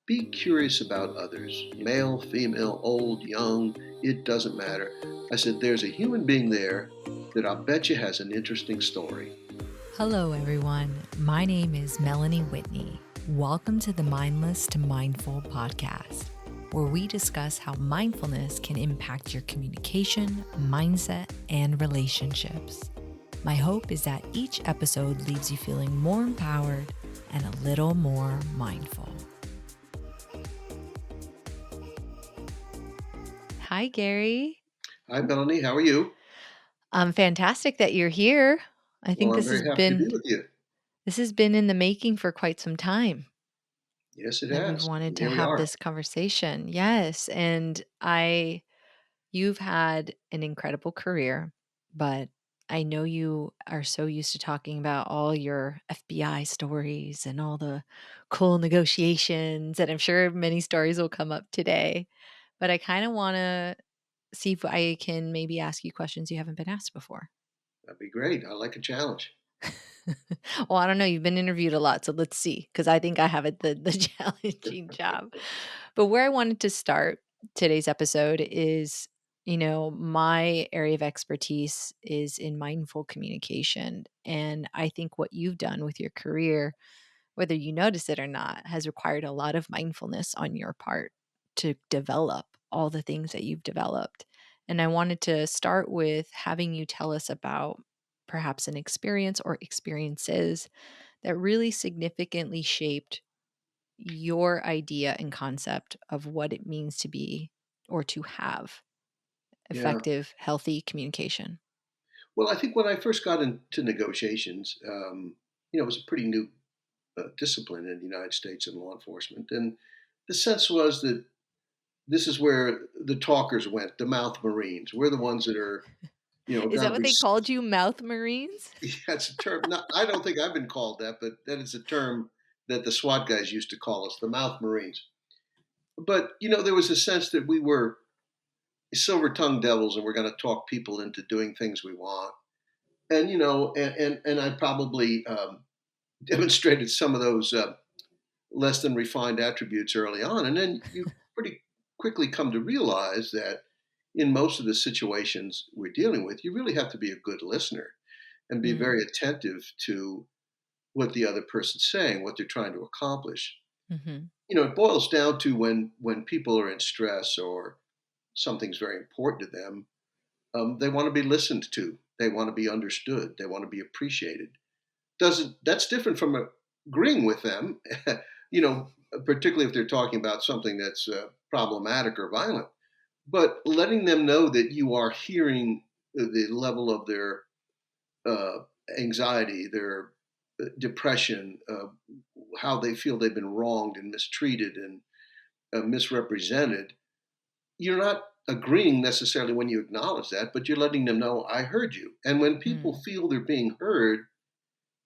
Be curious about others, male, female, old, young, it doesn't matter. I said, there's a human being there that I'll bet you has an interesting story. Hello, everyone. My name is Melanie Whitney. Welcome to the Mindless to Mindful podcast, where we discuss how mindfulness can impact your communication, mindset, and relationships. My hope is that each episode leaves you feeling more empowered and a little more mindful. Hi, Gary. Hi, Melanie. How are you? Fantastic that you're here. I think Well, I'm this very has happy to be been with you. this has been in the making for quite some time. Yes, it That we've has. wanted And to here we have are. this conversation. Yes, and you've had an incredible career, but I know you are so used to talking about all your FBI stories and all the cool negotiations, and I'm sure many stories will come up today. But I kind of want to see if I can maybe ask you questions you haven't been asked before. That'd be great. I like a challenge. Well, I don't know. You've been interviewed a lot, so let's see. Because I think I have the challenging job. But where I wanted to start today's episode is, my area of expertise is in mindful communication, and I think what you've done with your career, whether you notice it or not, has required a lot of mindfulness on your part to develop all the things that you've developed. And I wanted to start with having you tell us about perhaps an experience or experiences that really significantly shaped your idea and concept of what it means to be or to have Yeah. effective, healthy communication. Well, I think when I first got into negotiations, it was a pretty new discipline in the United States in law enforcement. And the sense was that this is where the talkers went, the mouth Marines. We're the ones that are, Is got that to what be. they called you, mouth Marines? That's a term. Not, I don't think I've been called that, but that is a term that the SWAT guys used to call us, the mouth Marines. But there was a sense that we were silver-tongued devils, and we're going to talk people into doing things we want. And and I probably demonstrated some of those less than refined attributes early on, and then you pretty quickly come to realize that in most of the situations we're dealing with, you really have to be a good listener and be Mm, very attentive to what the other person's saying, what they're trying to accomplish. mhm. It boils down to when people are in stress or something's very important to them, they want to be listened to, they want to be understood, they want to be appreciated. Doesn't That's different from agreeing with them, you know, particularly if they're talking about something that's problematic or violent. But letting them know that you are hearing the level of their uh, anxiety, their depression, how they feel they've been wronged and mistreated and misrepresented. You're not agreeing necessarily when you acknowledge that, but you're letting them know, I heard you. And when people Mm, feel they're being heard,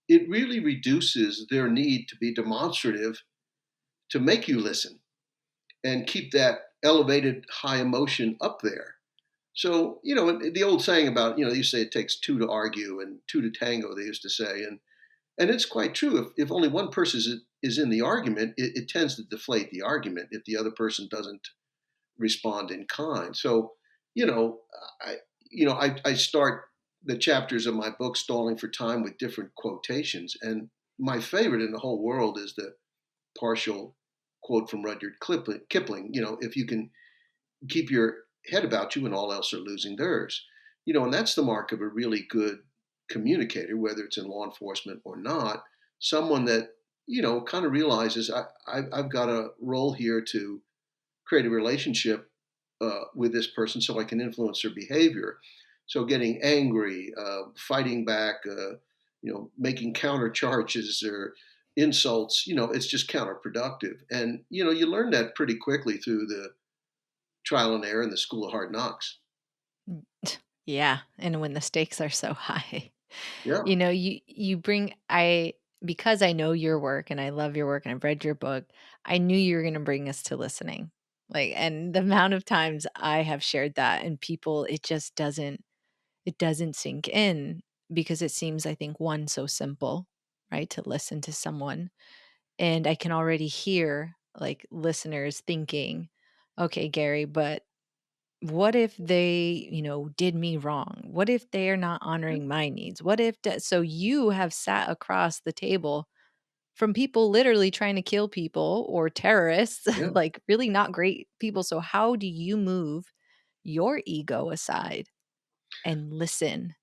it really reduces their need to be demonstrative to make you listen and keep that elevated high emotion up there. So, the old saying about, you say it takes two to argue and two to tango, they used to say. And it's quite true. If only one person is in the argument, it tends to deflate the argument if the other person doesn't respond in kind. So, you know, I I start the chapters of my book Stalling for Time with different quotations, and my favorite in the whole world is the partial quote from Rudyard Kipling. If you can keep your head about you and all else are losing theirs. And that's the mark of a really good communicator, whether it's in law enforcement or not. Someone that kind of realizes I've got a role here to create a relationship with this person so I can influence their behavior. So getting angry, fighting back, making counter charges or insults, it's just counterproductive. And, you learn that pretty quickly through the trial and error in the school of hard knocks. mm. Yeah, and when the stakes are so high. Yeah. You bring I because I know your work and I love your work and I've read your book, I knew you were gonna bring us to listening. Like, and the amount of times I have shared that and people, it doesn't sink in because it seems, I think, one, so simple, right? To listen to someone. And I can already hear like listeners thinking, okay, Gary, but what if they, did me wrong? What if they are not Yeah. honoring my needs? What if so you have sat across the table from people literally trying to kill people or terrorists, Yeah. like really not great people. So how do you move your ego aside and listen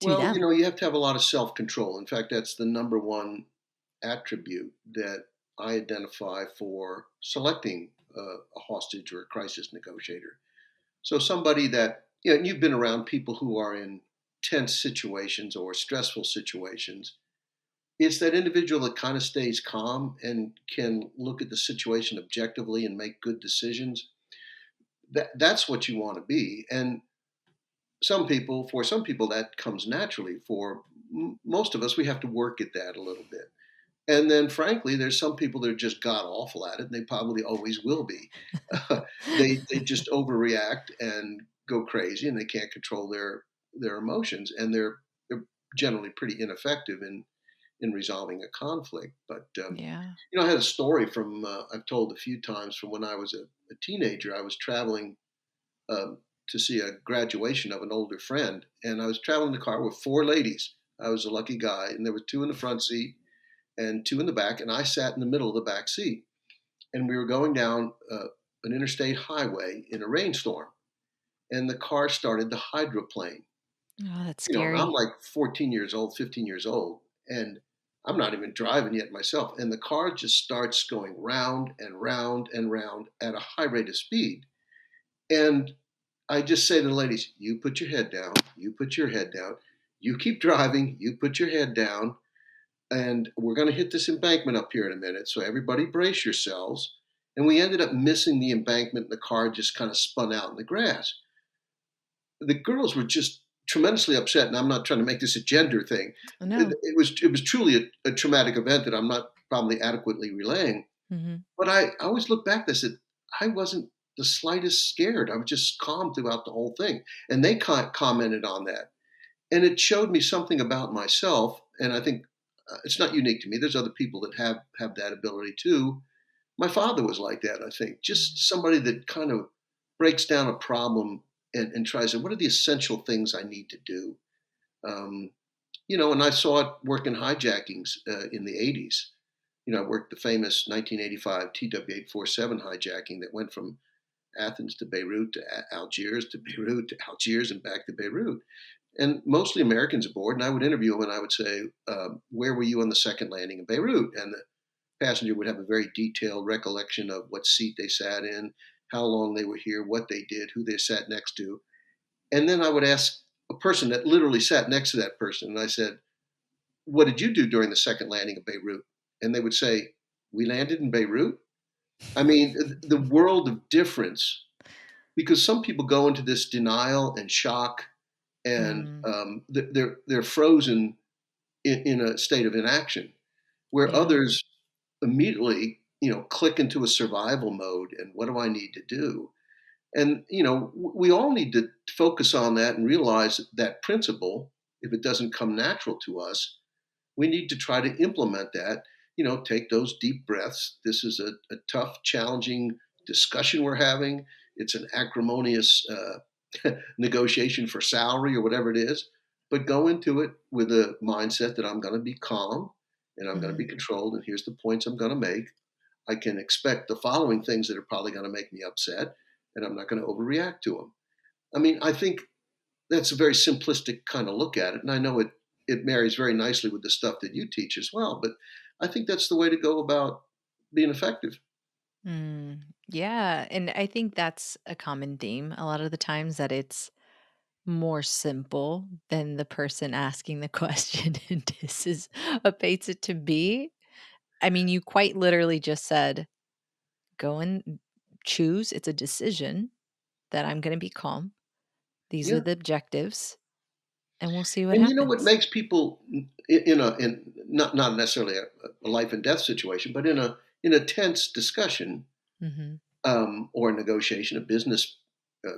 to Well, them? you have to have a lot of self control. In fact, that's the number one attribute that I identify for selecting a hostage or a crisis negotiator. So, somebody that, and you've been around people who are in tense situations or stressful situations. It's that individual that kind of stays calm and can look at the situation objectively and make good decisions. That's what you want to be. And for some people, that comes naturally. For most of us, we have to work at that a little bit. And then, frankly, there's some people that are just god awful at it, and they probably always will be. They just overreact and go crazy, and they can't control their emotions, and they're generally pretty ineffective in resolving a conflict. But Yeah. I had a story from I've told a few times from when I was a teenager. I was traveling um, to see a graduation of an older friend, and I was traveling in the car with four ladies. I was a lucky guy, and there were two in the front seat and two in the back, and I sat in the middle of the back seat. And we were going down an interstate highway in a rainstorm, and the car started to hydroplane. Oh, that's And I'm scary. like 14 years old, 15 years old, and I'm not even driving yet myself. And the car just starts going round and round and round at a high rate of speed. And I just say to the ladies, you put your head down, you put your head down, you keep driving, you put your head down, and we're going to hit this embankment up here in a minute. So everybody brace yourselves. And we ended up missing the embankment, and the car just kind of spun out in the grass. The girls were just tremendously upset, and I'm not trying to make this a gender thing. No. It was truly a traumatic event that I'm not probably adequately relaying. Hmm. But I always look back. I said I wasn't the slightest scared. I was just calm throughout the whole thing, and they commented on that, and it showed me something about myself. And I think it's not unique to me. There's other people that have that ability too. My father was like that. I think just somebody that kind of breaks down a problem and tries to. What are the essential things I need to do? Um, and I saw it work in hijackings in the '80s. I worked the famous 1985 TW-847 hijacking that went from Athens to Beirut to Algiers to Beirut to Algiers and back to Beirut. And mostly Americans aboard. And I would interview them and I would say, where were you on the second landing in Beirut? And the passenger would have a very detailed recollection of what seat they sat in, how long they were here, what they did, who they sat next to. And then I would ask a person that literally sat next to that person, and I said, what did you do during the second landing of Beirut? And they would say, we landed in Beirut. I mean, the world of difference, because some people go into this denial and shock, and Mm, they're frozen in a state of inaction, where yeah. others immediately click into a survival mode. And what do I need to do? And we all need to focus on that and realize that principle. If it doesn't come natural to us, we need to try to implement that. Take those deep breaths. This is a tough, challenging discussion we're having. It's an acrimonious negotiation for salary or whatever it is. But go into it with a mindset that I'm going to be calm and I'm going to Hmm. be controlled. And here's the points I'm going to make. I can expect the following things that are probably going to make me upset, and I'm not going to overreact to them. I mean, I think that's a very simplistic kind of look at it, and I know it marries very nicely with the stuff that you teach as well. But I think that's the way to go about being effective. Mm, yeah. And I think that's a common theme a lot of the times that it's more simple than the person asking the question. And this is a pace it to be. I mean, you quite literally just said, go and choose. It's a decision that I'm going to be calm. These are Yeah, the objectives, and we'll see what and what happens. makes people in not necessarily a life and death situation, but in a tense discussion Hmm. or a negotiation, a business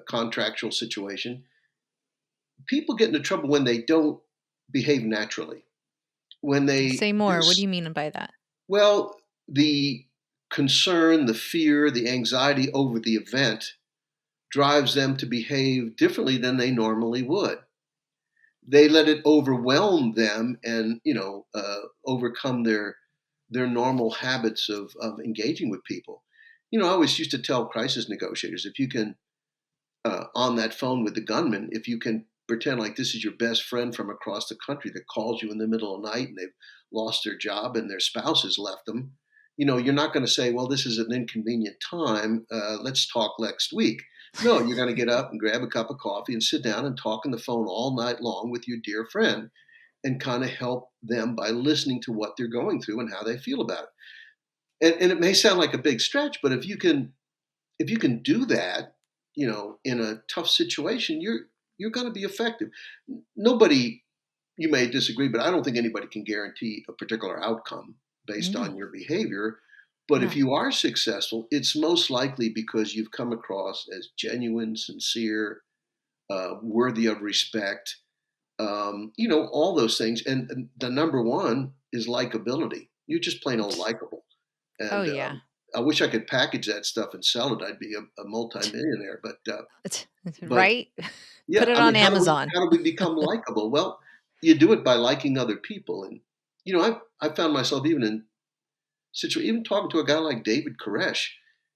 contractual situation, people get into trouble when they don't behave naturally. When they Say do more. What do you mean by that? well, the concern, the fear, the anxiety over the event drives them to behave differently than they normally would. They let it overwhelm them and, overcome their normal habits of engaging with people. I always used to tell crisis negotiators, if you can, on that phone with the gunman, if you can pretend like this is your best friend from across the country that calls you in the middle of the night and they've lost their job and their spouse has left them, you're not going to say, well, this is an inconvenient time. Let's talk next week. No, you're going to get up and grab a cup of coffee and sit down and talk on the phone all night long with your dear friend and kind of help them by listening to what they're going through and how they feel about it. And it may sound like a big stretch, but if you can do that, in a tough situation, you're going to be effective. Nobody, you may disagree, but I don't think anybody can guarantee a particular outcome based on No, your behavior. But if no. you are successful, it's most likely because you've come across as genuine, sincere, worthy of respect, all those things. And the number one is likability. You're just plain old likable. Oh, And yeah. I wish I could package that stuff and sell it. I'd be a multimillionaire. But Right? Put yeah, it I mean, on how do we Amazon. how do we become likable? Well, you do it by liking other people. And I found myself even in even talking to a guy like David Koresh,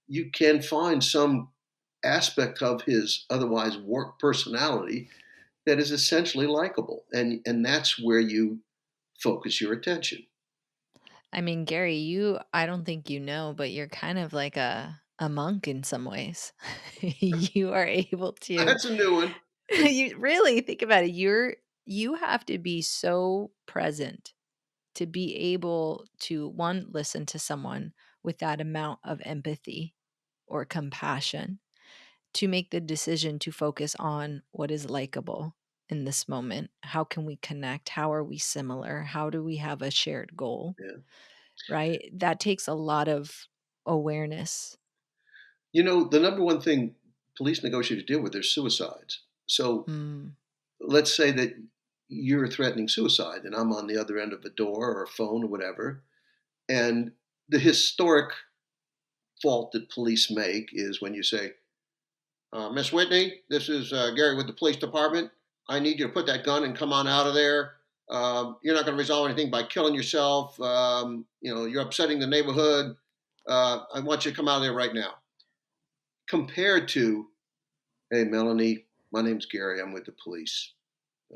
you can find some aspect of his otherwise work personality that is essentially likable, and that's where you focus your attention. I mean, Gary, I don't think you know, but you're kind of like a monk in some ways. You are able to That's a new one. you really think about it. You have to be so present to be able to one listen to someone with that amount of empathy or compassion to make the decision to focus on what is likable in this moment. How can we connect? How are we similar? How do we have a shared goal? Yeah. Right? That takes a lot of awareness. The number one thing police negotiators deal with is suicides. So Mm, let's say that you're threatening suicide and I'm on the other end of a door or a phone or whatever. And the historic fault that police make is when you say, Miss Whitney, this is Gary with the police department. I need you to put that gun and come on out of there. You're not going to resolve anything by killing yourself. You're upsetting the neighborhood. I want you to come out of there right now. Compared to, hey, Melanie, my name's Gary. I'm with the police.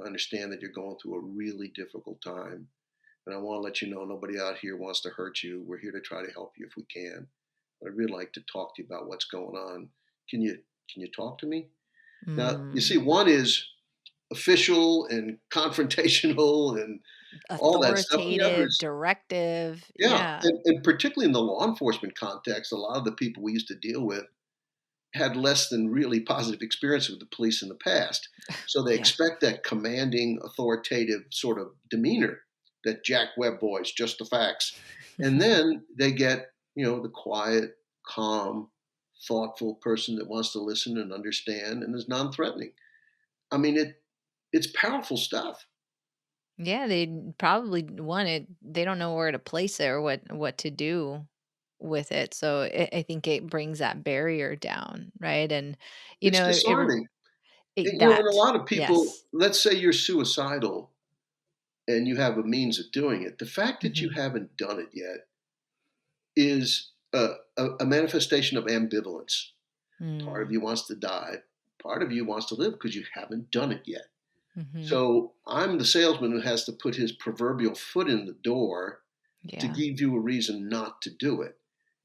I understand that you're going through a really difficult time. And I want to let you know nobody out here wants to hurt you. We're here to try to help you if we can. But I'd really like to talk to you about what's going on. Can you talk to me? Now, you see, mm. one is official and confrontational and all that stuff. And the other Authoritative, is, directive. yeah, Yeah. and particularly in the law enforcement context, a lot of the people we used to deal with had less than really positive experience with the police in the past. So they Yeah. expect that commanding, authoritative sort of demeanor, that Jack Webb voice, just the facts. And then they get, the quiet, calm, thoughtful person that wants to listen and understand and is non threatening. I mean, it's powerful stuff. Yeah, they probably want it. They don't know where to place it or what to do with it. So I think it brings that barrier down, right? And It's it, disarming. And a that lot of people, yes. let's say you're suicidal and you have a means of doing it. The fact that you Hmm. haven't done it yet is a manifestation of ambivalence. Part of Mm, you wants to die, part of you wants to live because you haven't done it yet. hmm. So I'm the salesman who has to put his proverbial foot in the door to Yeah, give you a reason not to do it.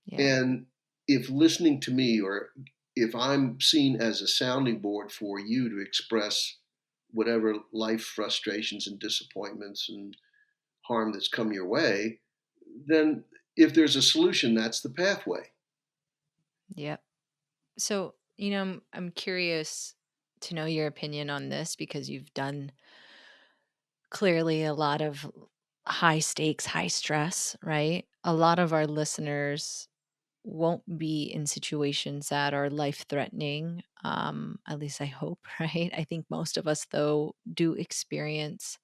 yeah, And if listening to me, or if I'm seen as a sounding board for you to express whatever life frustrations and disappointments and harm that's come your way, then if there's a solution, that's the pathway. yep. So I'm curious to know your opinion on this because you've done clearly a lot of high stakes, high stress, right? A lot of our listeners won't be in situations that are life threatening. At least I hope, right? I think most of us, though, do experience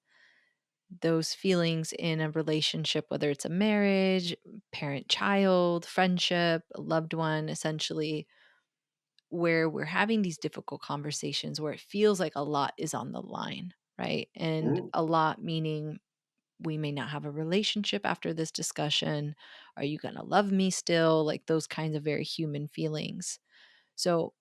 those feelings in a relationship, whether it's a marriage, parent child, friendship, a loved one, essentially, where we're having these difficult conversations where it feels like a lot is on the line, right? And Mm, a lot meaning we may not have a relationship after this discussion. Are you going to love me still? Like those kinds of very human feelings. So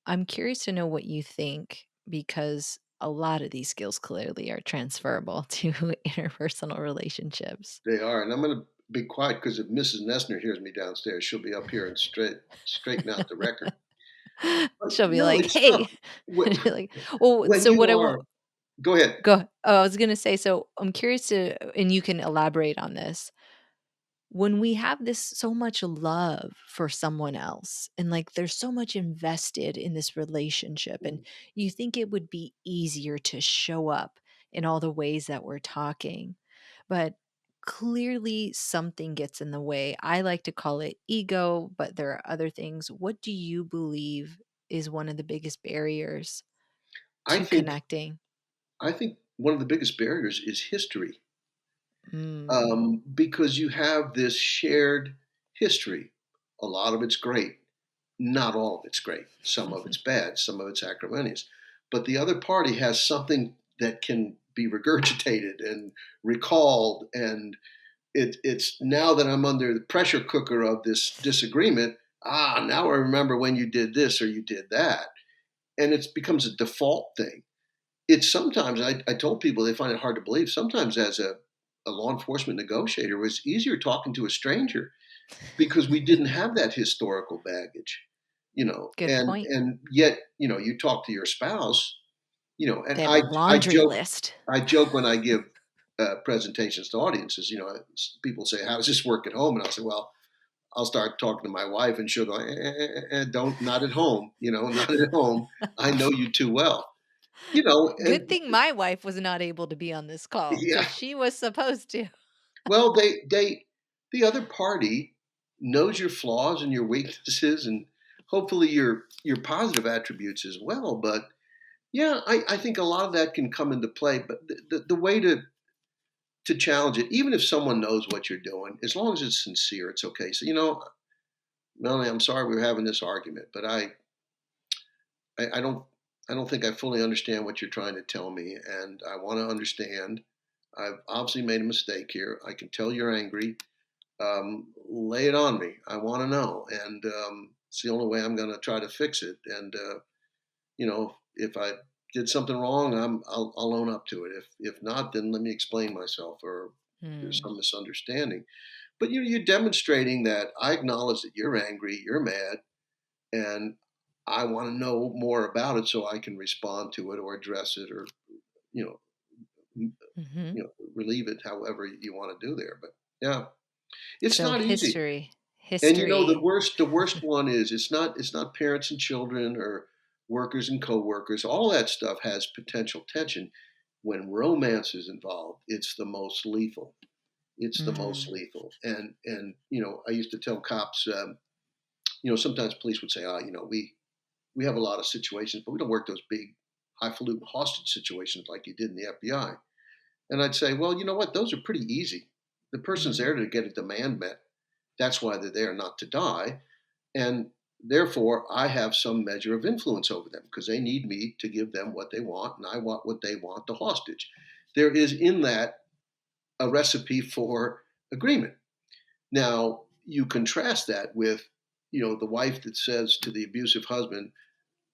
I'm curious to know what you think because a lot of these skills clearly are transferable to interpersonal relationships. they are. And I'm going to be quiet because if Mrs. Noesner hears me downstairs, she'll be up here and straighten out the record. But She'll be no, like, it's tough. "Hey." She'll be like, "Well, When so you what I are, want." go ahead. Go Oh, I was gonna say, so I'm curious to and you can elaborate on this. When we have this so much love for someone else and, like, there's so much invested in this relationship, and you think it would be easier to show up in all the ways that we're talking, but clearly something gets in the way. I like to call it ego, but there are other things. What do you believe is one of the biggest barriers I to think connecting? I think one of the biggest barriers is history, Mm. because you have this shared history. A lot of it's great, not all of it's great. Some of it's bad, some of it's acrimonious. But the other party has something that can be regurgitated and recalled. And it's now that I'm under the pressure cooker of this disagreement. Now I remember when you did this or you did that. And it becomes a default thing. It's sometimes, I told people they find it hard to believe. Sometimes, as a law enforcement negotiator, it was easier talking to a stranger because we didn't have that historical baggage, Good and point. yet, you talk to your spouse, and They have a I laundry joke, list. when I give presentations to audiences. People say, "How does this work at home?" And I'll say, "Well, I'll start talking to my wife, and she'll go, don't, not at home, not at home. I know you too well, Good and thing my wife was not able to be on this call yeah. because she was supposed to. Well, the other party knows your flaws and your weaknesses, and hopefully your positive attributes as well. But yeah, I think a lot of that can come into play. But the way to challenge it, even if someone knows what you're doing, as long as it's sincere, it's okay. So, Melanie, I'm sorry we were having this argument, but I don't think I fully understand what you're trying to tell me, and I want to understand. I've obviously made a mistake here. I can tell you're angry. Lay it on me. I want to know, and it's the only way I'm going to try to fix it. And if I did something wrong, I'll own up to it. If not, then let me explain myself, or there's Hmm. some misunderstanding. But you're demonstrating that I acknowledge that you're angry, you're mad, and I want to know more about it so I can respond to it or address it, or you know Mhm. relieve it, however you want to do there. But yeah, it's So not easy. history, And the history. worst one is it's not parents and children or workers and coworkers. All that stuff has potential tension. When romance is involved, it's the most lethal. It's the most Mm. lethal. And I used to tell cops, sometimes police would say, we have a lot of situations, but we don't work those big highfalutin hostage situations like you did in the FBI. And I'd say, well, you know what? Those are pretty easy. The person's Mhm. there to get a demand met. That's why they're there, not to die. And therefore, I have some measure of influence over them because they need me to give them what they want, and I want what they want, the hostage. There is in that a recipe for agreement. Now, you contrast that with, the wife that says to the abusive husband,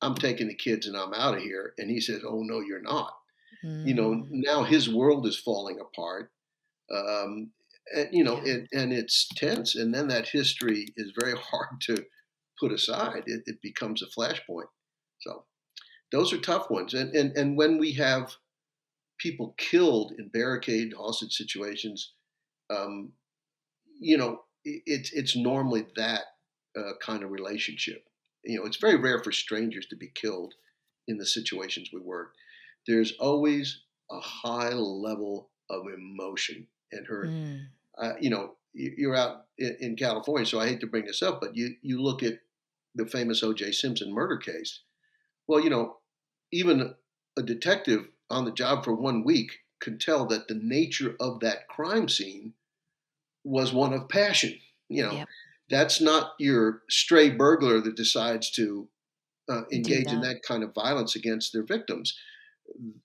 I'm taking the kids and I'm out of here. And he says, oh, no, you're not. Mm. Now his world is falling apart. Um, Yeah. and it's tense. And then that history is very hard to put aside. It becomes a flashpoint. So those are tough ones. And when we have people killed in barricade hostage situations, um, it's normally that kind of relationship. It's very rare for strangers to be killed in the situations we work. There's always a high level of emotion and hurt. Mm. You're out in California, so I hate to bring this up, but you look at the famous O.J. Simpson murder case. Well, even a detective on the job for 1 week could tell that the nature of that crime scene was one of passion. You know, Yep. that's not your stray burglar that decides to Do engage in that. that kind of violence against their victims.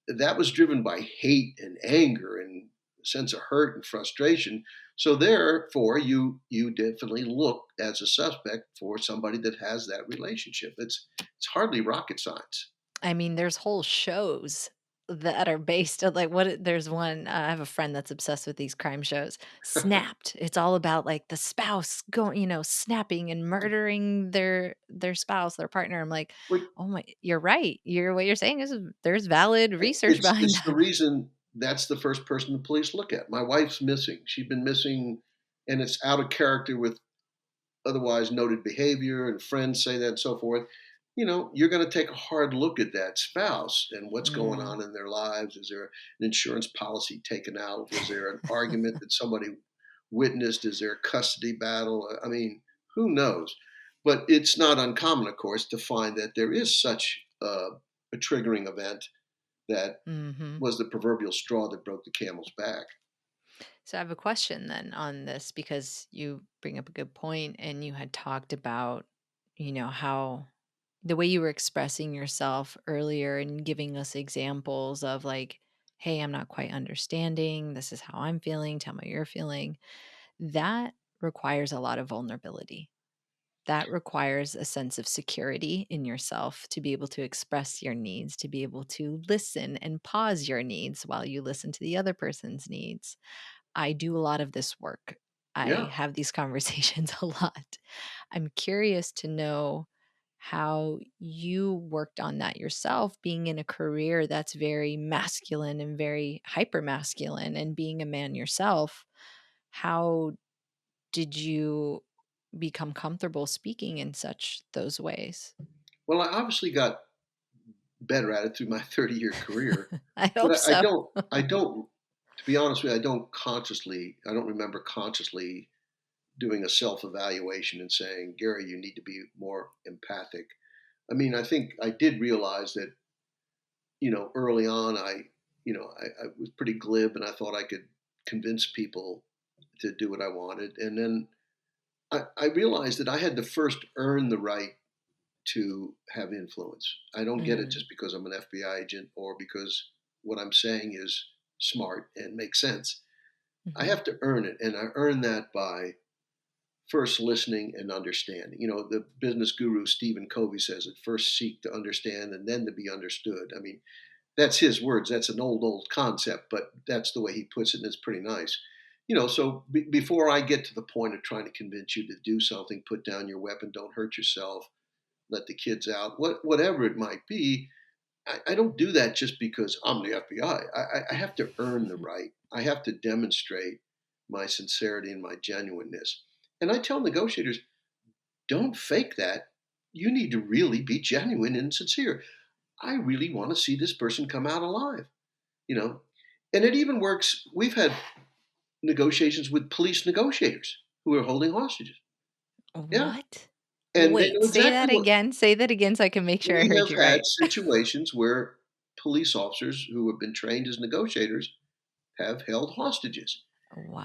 That was driven by hate and anger and a sense of hurt and frustration. So therefore, you definitely look as a suspect for somebody that has that relationship. It's hardly rocket science. I mean, there's whole shows that are based on like there's one I have a friend that's obsessed with these crime shows. Snapped. It's all about like the spouse going, snapping and murdering their spouse, their partner. I'm like, But "Oh my, you're right. What you're saying is there's valid research behind it's the that." reason that's the first person the police look at. My wife's missing. She's been missing, and it's out of character with otherwise noted behavior, and friends say that and so forth. You're going to take a hard look at that spouse and what's going Mm. on in their lives. Is there an insurance policy taken out? Was there an argument that somebody witnessed? Is there a custody battle? I mean, who knows? But it's not uncommon, of course, to find that there is such a triggering event that Mhm. was the proverbial straw that broke the camel's back. So I have a question then on this because you bring up a good point and you had talked about, how the way you were expressing yourself earlier and giving us examples of like, hey, I'm not quite understanding. This is how I'm feeling. Tell me how you're feeling. That requires a lot of vulnerability. That requires a sense of security in yourself to be able to express your needs, to be able to listen and pause your needs while you listen to the other person's needs. I do a lot of this work. I Yeah, have these conversations a lot. I'm curious to know how you worked on that yourself, being in a career that's very masculine and very hyper masculine, and being a man yourself. How did you become comfortable speaking in such those ways? well, I obviously got better at it through my 30-year career. I But hope so. I don't, to be honest with you, I don't remember consciously doing a self evaluation and saying, Gary, you need to be more empathic. I mean, I think I did realize that, early on, I was pretty glib and I thought I could convince people to do what I wanted. And then I realized that I had to first earn the right to have influence. I don't get it Mm, just because I'm an FBI agent or because what I'm saying is smart and makes sense. I mhm, have to earn it, and I earn that by first listening and understanding. The business guru Stephen Covey says it first seek to understand and then to be understood. I mean, that's his words. That's an old concept, but that's the way he puts it, and it's pretty nice. So before I get to the point of trying to convince you to do something, put down your weapon, don't hurt yourself, let the kids out, whatever it might be, I don't do that just because I'm the FBI. I have to earn the mhm. right. I have to demonstrate my sincerity and my genuineness. And I tell negotiators, don't fake that. You need to really be genuine and sincere. I really want to see this person come out alive, you know. And it even works. We've had negotiations with police negotiators who are holding hostages. Yeah. What? And they Wait, know exactly what say that again so I can make sure I we heard have you had right. situations where police officers who have been trained as negotiators have held hostages.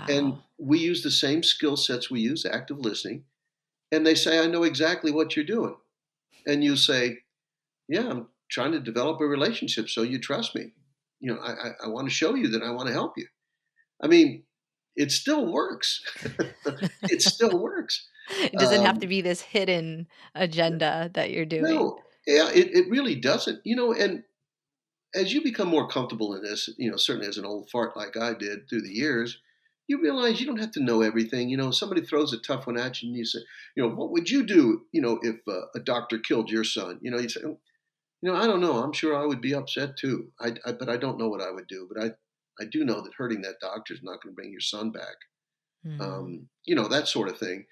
And Wow. we use the same skill sets we use, active listening. And they say, I know exactly what you're doing. And you say, yeah, I'm trying to develop a relationship so you trust me. I want to show you that I want to help you. I mean, it still works. It still works. It doesn't have to Um, be this hidden agenda that you're doing. no, yeah, it really doesn't. And as you become more comfortable in this, certainly as an old fart like I did through the years, you realize you don't have to know everything. Somebody throws a tough one at you, and you say, what would you do, if a doctor killed your son? You say, "Oh, I don't know. I'm sure I would be upset too. But I don't know what I would do. But I do know that hurting that doctor is not going to bring your son back. Mm. That sort of thing.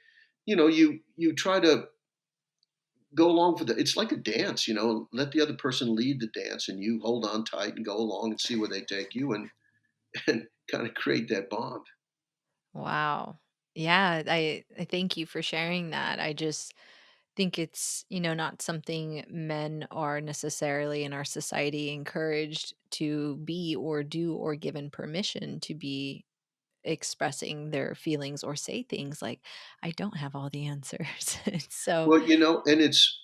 You try to go along for the. It's like a dance. Let the other person lead the dance, and you hold on tight and go along and see where they take you, and kind of create that bond. Wow. Yeah, I thank you for sharing that. think it's, not something men are necessarily in our society encouraged to be or do or given permission to be expressing their feelings or say things like, I don't have all the answers. So, Well, and it's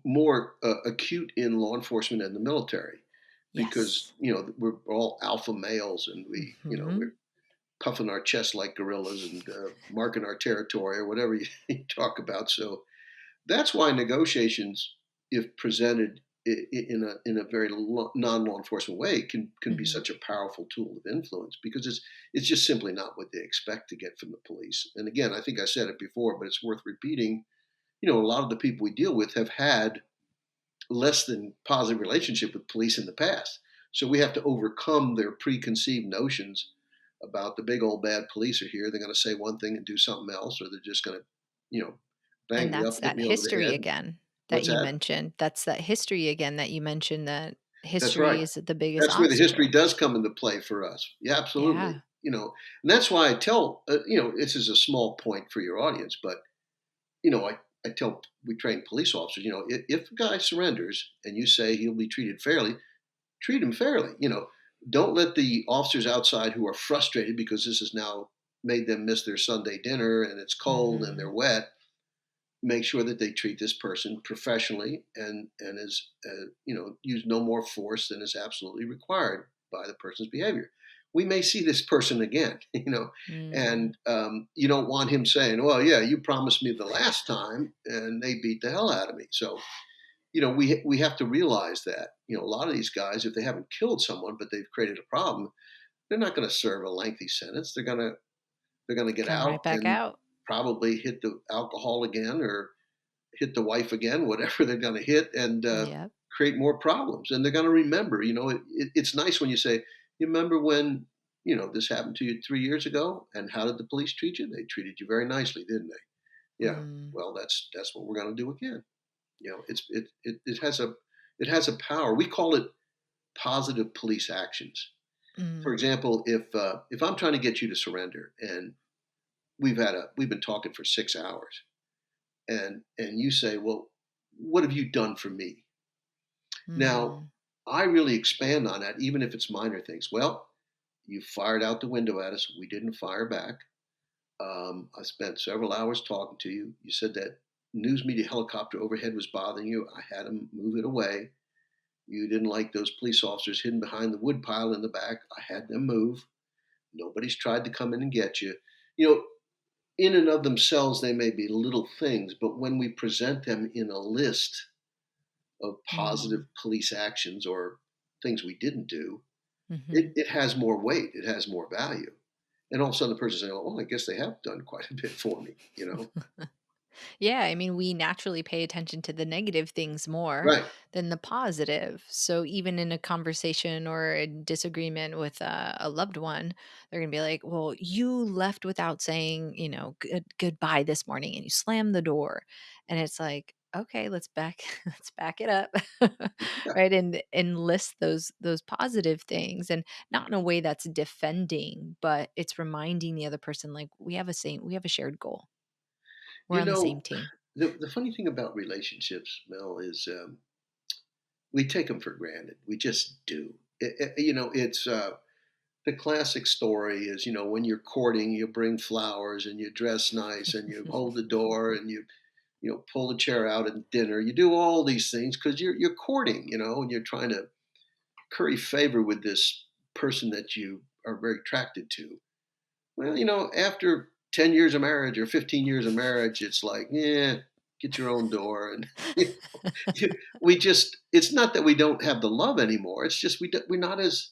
more acute in law enforcement and the military because, yes. we're all alpha males and Hmm. we're puffing our chests like gorillas and marking our territory or whatever you, you talk about. So that's why negotiations, if presented in a very non law enforcement way, can be Hmm. such a powerful tool of influence because it's just simply not what they expect to get from the police. And again, I think I said it before, but it's worth repeating. A lot of the people we deal with have had less than positive relationship with police in the past. So we have to overcome their preconceived notions about the big old bad police are here. They're going to say one thing and do something else, or they're just going to, you know, bang And me up, that's hit that me over the history head. again that What's you that? mentioned. That's that history again that you mentioned, that That's history right. is the biggest That's where the history obstacle. does come into play for us. Yeah, absolutely. Yeah. And that's why I tell, this is a small point for your audience, but I tell we train police officers, if a guy surrenders and you say he'll be treated fairly, treat him fairly. Don't let the officers outside who are frustrated because this has now made them miss their Sunday dinner and it's cold and they're Mhm. wet. Make sure that they treat this person professionally and as use no more force than is absolutely required by the person's behavior. We may see this person again, Mm. and you don't want him saying, "Well, yeah, you promised me the last time," and they beat the hell out of me. So we have to realize that a lot of these guys, if they haven't killed someone but they've created a problem, they're not going to serve a lengthy sentence. They're going to get Come right out back and out. probably hit the alcohol again or hit the wife again, whatever they're going to hit, and Yep. create more problems. And they're going to remember. It's nice when you say, "You remember when this happened to you 3 years ago, and how did the police treat you? They treated you very nicely, didn't they?" Yeah. Mm. Well, that's what we're going to do again. It has a power. We call it positive police actions. For Mm. example, if I'm trying to get you to surrender, and we've been talking for 6 hours, and you say, "Well, what have you done for me?" Now, Mm. I really expand on that, even if it's minor things. Well, you fired out the window at us. We didn't fire back. I spent several hours talking to you. You said that news media helicopter overhead was bothering you. I had them move it away. You didn't like those police officers hidden behind the woodpile in the back. I had them move. Nobody's tried to come in and get you. You know, in and of themselves, they may be little things, but when we present them in a list of positive Mm. police actions or things we didn't do, Mhm. it has more weight. It has more value. And all of a sudden, the person saying, "Oh, I guess they have done quite a bit for me." Yeah, I mean, we naturally pay attention to the negative things more Right. than the positive. So even in a conversation or a disagreement with a loved one, they're going to be like, "Well, you left without saying, goodbye this morning and you slammed the door." And it's like, "Okay, let's back let's back it up." Yeah. Right? And list those positive things, and not in a way that's defending, but it's reminding the other person, like, we have a shared goal. We're You on the same know, team. the funny thing about relationships, Mel, is we take them for granted. We just do. It's the classic story is, when you're courting, you bring flowers and you dress nice and you hold the door and you pull the chair out at dinner. You do all these things because you're courting, and you're trying to curry favor with this person that you are very attracted to. Well, after 10 years of marriage or 15 years of marriage, it's like, yeah, get your own door. And we just, it's not that we don't have the love anymore. It's just we're not as,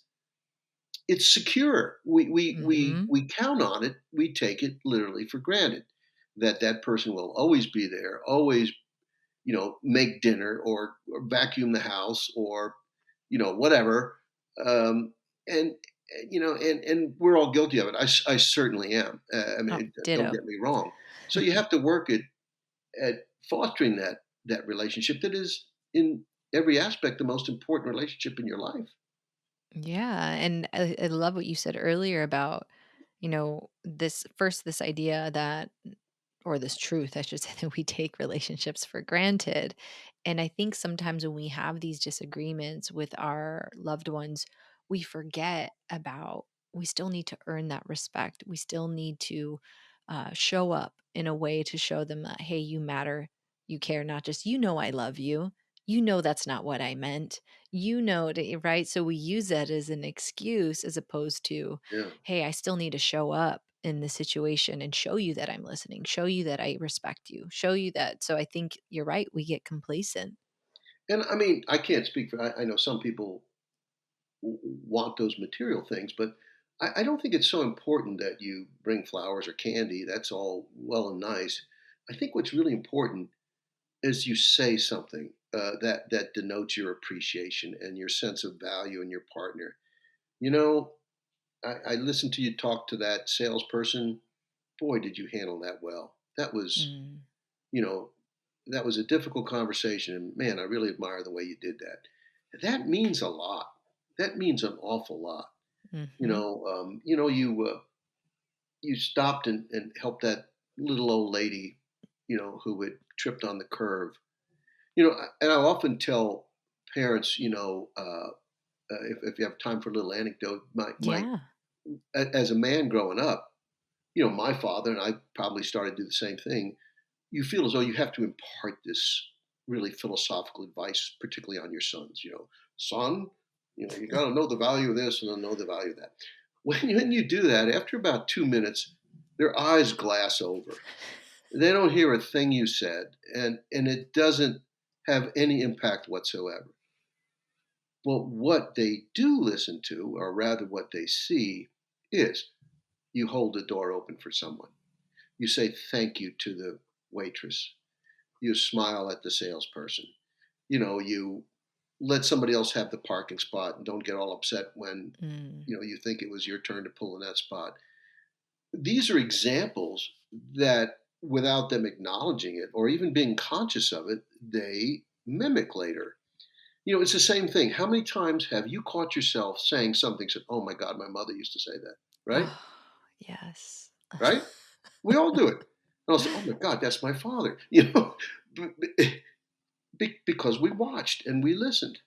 it's secure. Mhm. We count on it. We take it literally for granted that that person will always be there, always, make dinner or vacuum the house or, whatever. Um, and, and we're all guilty of it. I certainly am. I Oh, mean, don't ditto. get me wrong. So you have to work at fostering that relationship that is in every aspect the most important relationship in your life. Yeah, and I love what you said earlier about, this idea that or this truth, I should say, that we take relationships for granted. And I think sometimes when we have these disagreements with our loved ones, we forget about we still need to earn that respect. We still need to show up in a way to show them that, hey, you matter, you care, not just, I love you. That's not what I meant. Right? So we use that as an excuse as opposed to, Yeah. hey, I still need to show up in the situation and show you that I'm listening, show you that I respect you, show you that. So I think you're right. We get complacent. And I mean, I can't speak for, I know some people want those material things, but I don't think it's so important that you bring flowers or candy. That's all well and nice. I think what's really important is you say something that denotes your appreciation and your sense of value in your partner. You know, I listened to you talk to that salesperson. Boy, did you handle that well. That was, Mm. you know, that was a difficult conversation, and man, I really admire the way you did that. That means a lot. That means an awful lot. Hmm. You stopped and helped that little old lady, who had tripped on the curve. And I often tell parents, if you have time for a little anecdote, Yeah. as a man growing up, my father and I probably started to do the same thing. You feel as though you have to impart this really philosophical advice, particularly on your sons. Son, you got to know the value of this and then know the value of that. When you do that, after about 2 minutes, their eyes glass over. They don't hear a thing you said, and it doesn't have any impact whatsoever. But what they do listen to, or rather what they see, is you hold the door open for someone. You say thank you to the waitress. You smile at the salesperson. You let somebody else have the parking spot and don't get all upset when Mm. you think it was your turn to pull in that spot. These are examples that, without them acknowledging it or even being conscious of it, they mimic later. It's the same thing. How many times have you caught yourself saying something, said, "Oh my God, my mother used to say that," right? Oh, yes. Right? We all do it. And I'll say, "Oh my God, that's my father," because we watched and we listened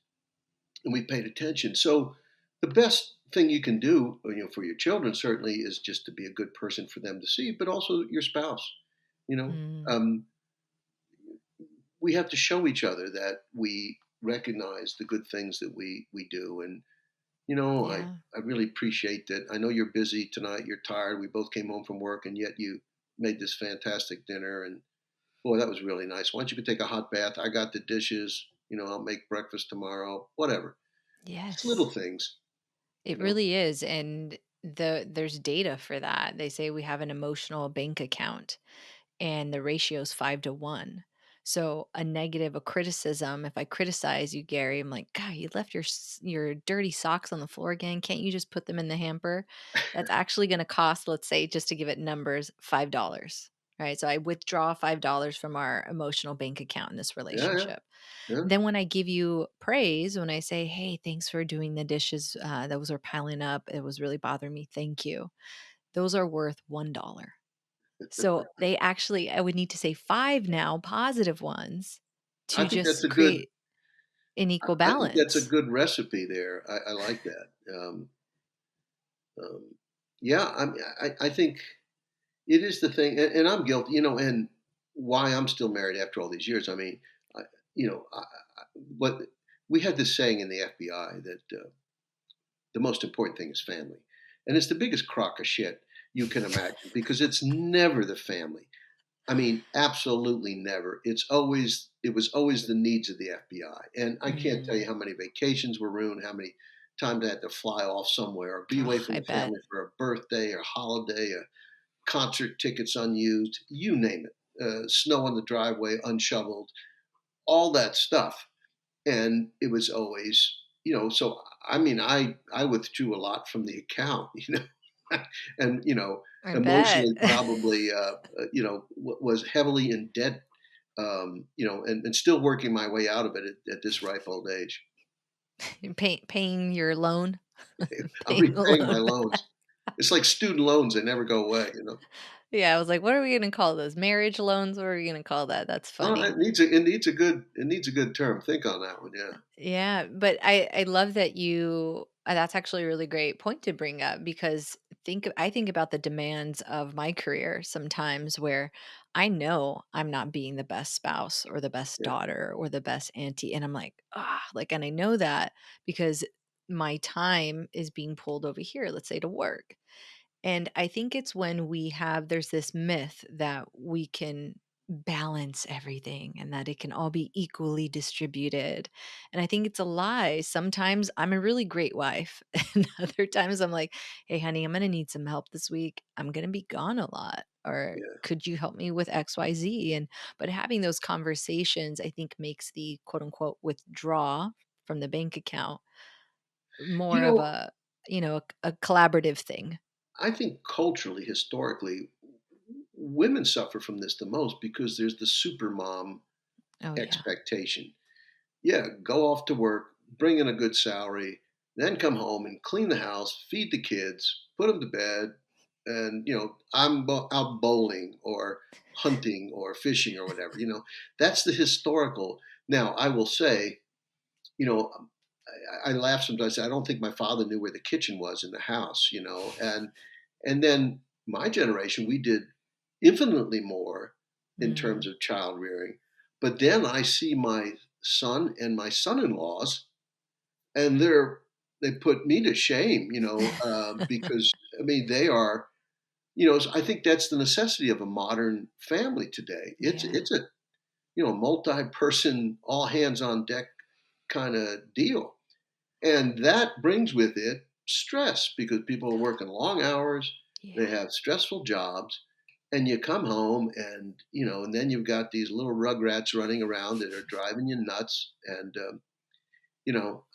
and we paid attention. So the best thing you can do, for your children certainly is just to be a good person for them to see, but also your spouse. You know, Mm. um, we have to show each other that we recognize the good things that we do. And Yeah. I really appreciate that. I know you're busy tonight. You're tired. We both came home from work, and yet you made this fantastic dinner. And boy, that was really nice. Why don't you go take a hot bath? I got the dishes. I'll make breakfast tomorrow. Whatever. Just little Yes. things. You It know. really is. And there's data for that. They say we have an emotional bank account and the ratio is 5 to 1. So a criticism, if I criticize you, Gary, I'm like, God, you left your dirty socks on the floor again. Can't you just put them in the hamper? That's actually going to cost, let's say, just to give it numbers, $5. Right. So I withdraw $5 from our emotional bank account in this Yeah, yeah, relationship. yeah. Then when I give you praise, when I say, hey, thanks for doing the dishes, those are piling up. It was really bothering me. Thank you. Those are worth $1. So they actually I would need to say 5 now, positive ones, I to think that's just a good. create an equal I think that's a balance. good recipe there. I like that. Um, yeah, I think it is the thing, and I'm guilty. And why I'm still married after all these years. I mean, I, what we had this saying in the FBI that the most important thing is family, and it's the biggest crock of shit you can imagine because it's never the family. I mean, absolutely never. It was always the needs of the FBI. And I can't tell Mm. you how many vacations were ruined, how many times I had to fly off somewhere or be away Oh, from I the bet. family for a birthday or holiday, a concert tickets unused, you name it. Snow on the driveway, unshoveled, all that stuff. And it was always, so I mean, I withdrew a lot from the account, and I bet. emotionally probably was heavily in debt, and still working my way out of it at this ripe old age. Paying your loan, I'm paying the repaying my loan. loans. It's like student loans, they never go away, Yeah, I was like, "What are we gonna call those? Marriage loans? What are we gonna call that?" That's Oh, funny. it needs a good term. Think on that one, yeah. Yeah, but I love that you that's actually a really great point to bring up because I think about the demands of my career sometimes where I know I'm not being the best spouse or the best Yeah. daughter or the best auntie and I'm like, like and I know that because my time is being pulled over here, let's say to work. And I think it's when there's this myth that we can balance everything and that it can all be equally distributed. And I think it's a lie. Sometimes I'm a really great wife, and other times I'm like, hey, honey, I'm going to need some help this week. I'm going to be gone a lot. Or Yeah. could you help me with XYZ? But having those conversations, I think, makes the quote unquote withdraw from the bank account You more of know, a collaborative thing. I think culturally, historically, women suffer from this the most because there's the super mom Oh, yeah. expectation. Yeah, go off to work, bring in a good salary, then come home and clean the house, feed the kids, put them to bed, and out bowling or hunting or fishing or whatever. That's the historical. Now, I will say, you know, I laugh sometimes. I don't think my father knew where the kitchen was in the house, and then my generation, we did infinitely more in Mm. terms of child rearing. But then I see my son and my son-in-laws, and they put me to shame, because I mean they are, I think that's the necessity of a modern family today. Yeah. It's a multi-person, all hands on deck kind of deal. And that brings with it stress because people are working long hours, they Yeah. have stressful jobs, and you come home and then you've got these little rugrats running around that are driving you nuts. And,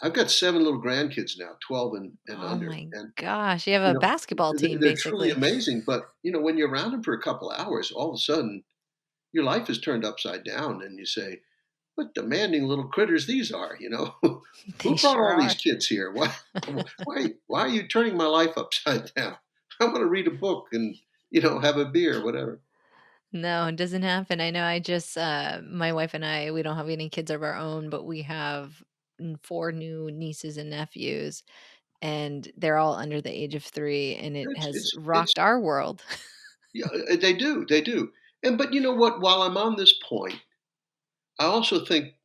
I've got 7 little grandkids now, 12 and Oh under. my And, gosh, you have a basketball team they're truly basically. amazing. But, when you're around them for a couple of hours, all of a sudden your life is turned upside down and you say, what demanding little critters these are. They Who brought sure all these are. kids here? Why are you turning my life upside down? I want to read a book and have a beer, whatever. No, it doesn't happen. I know I just my wife and I, we don't have any kids of our own, but we have 4 new nieces and nephews, and they're all under the age of 3, and it It's has it's rocked our world. yeah, they do. And but you know what? While I'm on this point, I also think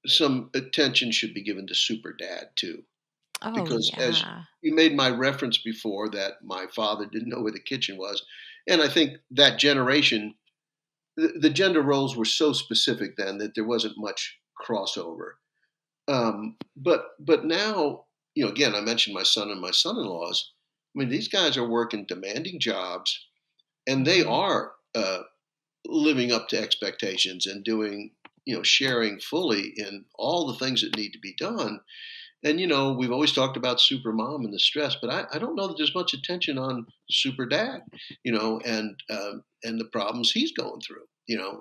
some attention should be given to super dad too, Oh, because as yeah. you made my reference before that my father didn't know where the kitchen was, and I think that generation the gender roles were so specific then that there wasn't much crossover. But now, again, I mentioned my son and my son-in-laws. I mean, these guys are working demanding jobs, and they Mhm. are living up to expectations and doing, sharing fully in all the things that need to be done. And we've always talked about super mom and the stress, but I don't know that there's much attention on super dad, and the problems he's going through.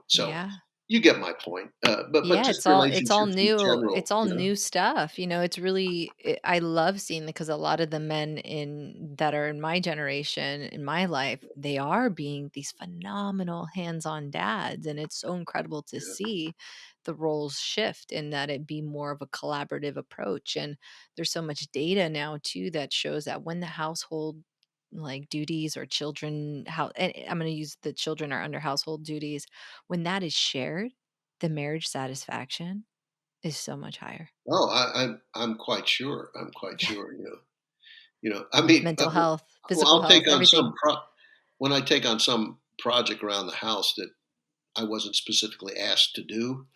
So Yeah. you get my point. But Yeah, just it's all relationships in new general. it's all new stuff, it's really I love seeing because a lot of the men in that are in my generation, in my life, they are being these phenomenal hands-on dads, and it's so incredible to Yeah. see the roles shift and that it be more of a collaborative approach, and there's so much data now too that shows that when the household, like, duties or children how and I'm gonna use the children are under household duties, when that is shared, the marriage satisfaction is so much higher. Oh, I'm quite sure. I'm quite Yeah. sure. I mean, Mental health, well, physical health, everything. when I take on some project around the house that I wasn't specifically asked to do.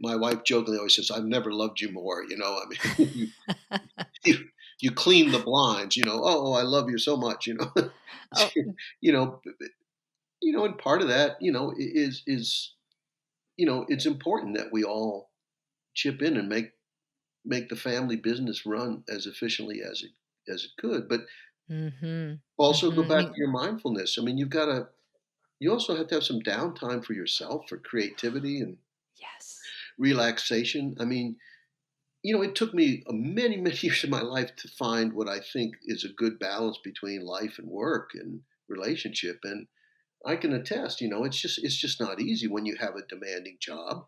My wife jokingly always says, "I've never loved you more." I mean, you you clean the blinds. Oh, I love you so much. Oh, you know, and part of that, is it's important that we all chip in and make the family business run as efficiently as it could. But mhm, also go mhm, back to your mindfulness. I mean, you also have to have some downtime for yourself, for creativity and yes. relaxation. I mean, it took me many, many years of my life to find what I think is a good balance between life and work and relationship. And I can attest, it's just not easy when you have a demanding job.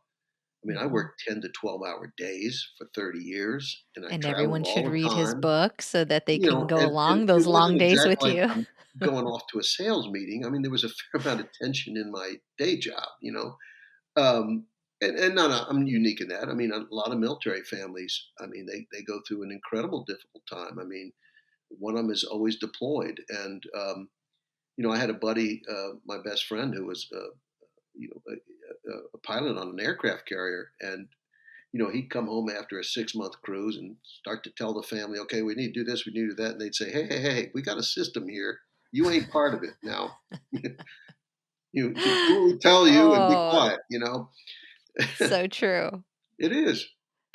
I mean, I Mhm. worked 10 to 12-hour days for 30 years and I And traveled everyone should all the read his time. book so that they can go And along it those long wasn't days with exactly like you. I'm going off to a sales meeting. I mean, there was a fair amount of tension in my day job. Um, and no, no, I'm unique in that. I mean, a lot of military families, I mean, they go through an incredible difficult time. I mean, one of them is always deployed. And, I had a buddy, my best friend, who was, a pilot on an aircraft carrier. And, he'd come home after a 6-month cruise and start to tell the family, okay, we need to do this, we need to do that. And they'd say, hey, hey, hey, we got a system here. You ain't part of it now. You do what we tell you and be Oh, quiet. so true. It is.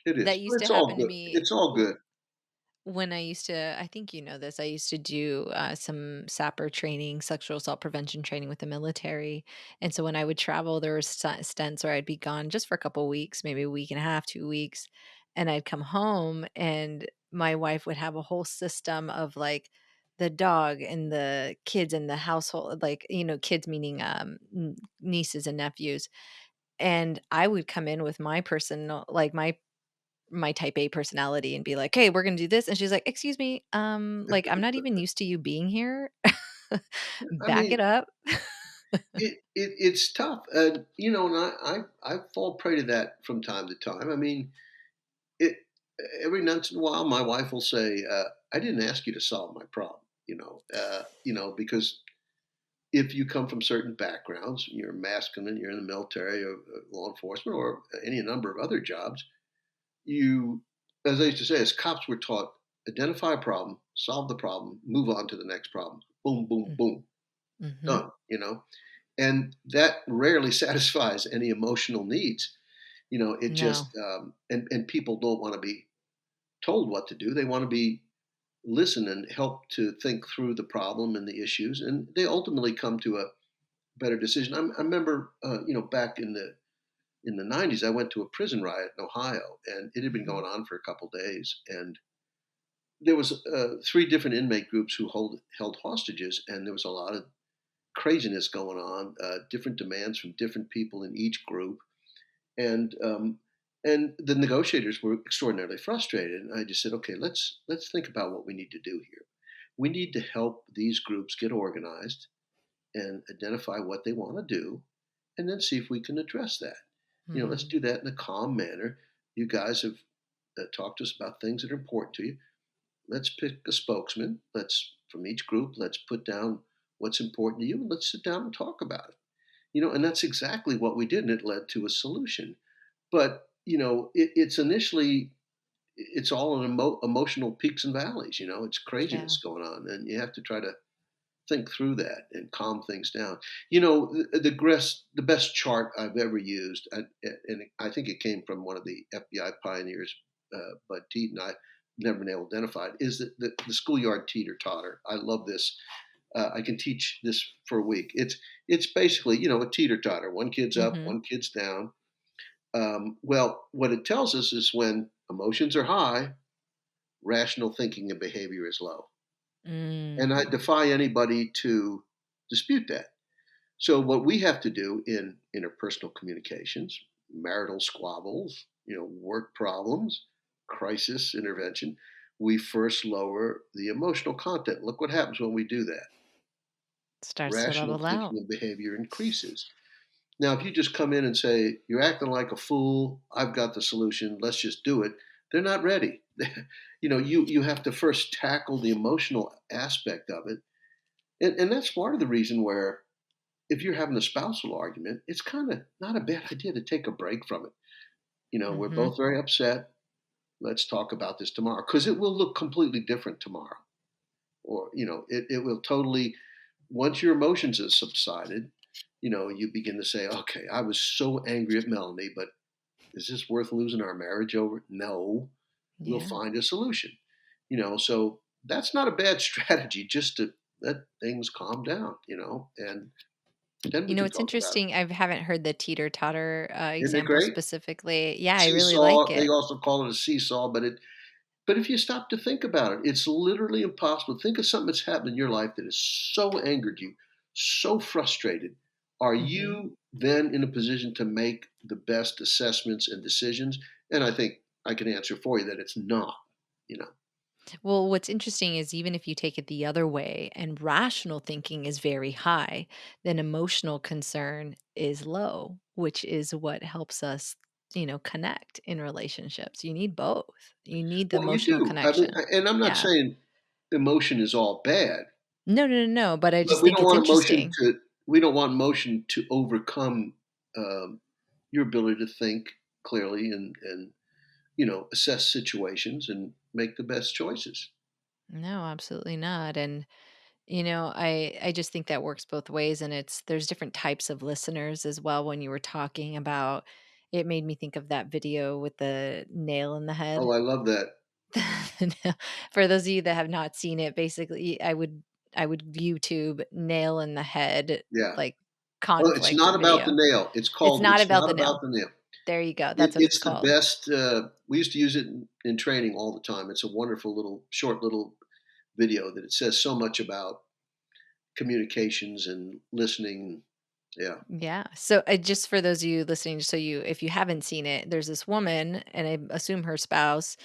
It That is. But used to it's all happen to good. me It's all good. when I used to, I think you know this, I used to do some SAPR training, sexual assault prevention training with the military. And so when I would travel, there were stints where I'd be gone just for a couple weeks, maybe a week and a half, 2 weeks. And I'd come home and my wife would have a whole system of like the dog and the kids in the household, like, kids meaning nieces and nephews. And I would come in with my personal, like my type A personality and be like, "Hey, we're gonna do this." And she's like, "Excuse me, like, I'm not even used to you being here. I Back mean, it up." it's tough. And I fall prey to that from time to time. I mean, it every once in a while, my wife will say, "I didn't ask you to solve my problem." Because if you come from certain backgrounds, you're masculine, you're in the military or law enforcement or any number of other jobs, you, as I used to say, as cops, were taught identify a problem, solve the problem, move on to the next problem. Boom, boom, Mm, boom, mhm. done. And that rarely satisfies any emotional needs. It No. just, and people don't want to be told what to do. They want to be listened and helped to think through the problem and the issues. And they ultimately come to a better decision. I remember, back in the 90s, I went to a prison riot in Ohio, and it had been Mhm, going on for a couple days. And there was three different inmate groups who held hostages, and there was a lot of craziness going on, different demands from different people in each group, and the negotiators were extraordinarily frustrated. And I just said, okay, let's think about what we need to do here. We need to help these groups get organized and identify what they want to do, and then see if we can address that. Let's mhm. do that in a calm manner. You guys have talked to us about things that are important to you. Let's pick a spokesman. Let's from each group. Let's put down what's important to you, and let's sit down and talk about it. And that's exactly what we did, and it led to a solution. But it's initially it's all in emotional peaks and valleys. It's Yeah. craziness going on, and you have to try to think through that and calm things down. The best chart I've ever used, and I think it came from one of the FBI pioneers, Bud Teeton. I've never been able to identify it. Is that the schoolyard teeter totter? I love this. I can teach this for a week. It's basically a teeter totter. One kid's up, Mhm. one kid's down. Well, what it tells us is when emotions are high, rational thinking and behavior is low. And I Mm. defy anybody to dispute that. So what we have to do in interpersonal communications, marital squabbles, work problems, crisis intervention, we first lower the emotional content. Look what happens when we do that. Starts to Rational level thinking out. and behavior increases. Now, if you just come in and say, you're acting like a fool, I've got the solution, let's just do it, they're not ready. You have to first tackle the emotional aspect of it. And that's part of the reason where if you're having a spousal argument, it's kind of not a bad idea to take a break from it. We're Mhm. both very upset. Let's talk about this tomorrow because it will look completely different tomorrow. Or, it will totally, once your emotions have subsided, you begin to say, okay, I was so angry at Melanie, but is this worth losing our marriage over? No, we'll Yeah. find a solution. So that's not a bad strategy just to let things calm down, and Then we You know, can it's talk about it. interesting. I haven't heard the teeter-totter, Isn't it example great? specifically. Yeah, I really like Seesaw, they it. also call it a seesaw, but if you stop to think about it, it's literally impossible. Think of something that's happened in your life that has so angered you, so frustrated. Are Mhm. you then in a position to make the best assessments and decisions? And I think I can answer for you that it's not, you know. Well, what's interesting is even if you take it the other way and rational thinking is very high, then emotional concern is low, which is what helps us, connect in relationships. You need both. You need the Well, you emotional do. I mean, connection. and I'm not Yeah. saying emotion is all bad, No, no, no, no. But I but just think it's interesting. we don't want emotion to overcome your ability to think clearly and assess situations and make the best choices. No, absolutely not. And I just think that works both ways, and there's different types of listeners as well. When you were talking about, it made me think of that video with the nail in the Oh, head. I love that. For those of you that have not seen it, basically, I would YouTube nail in the head, Yeah. like, Well, it's conflict not about the video. nail. It's not It's about not the about nail. the nail. There you go. That's what it's It's the called. best. We used to use it in training all the time. It's a wonderful little short little video that it says so much about communications and listening. Yeah. Yeah. So, just for those of you listening, so if you haven't seen it, there's this woman, and I assume her spouse,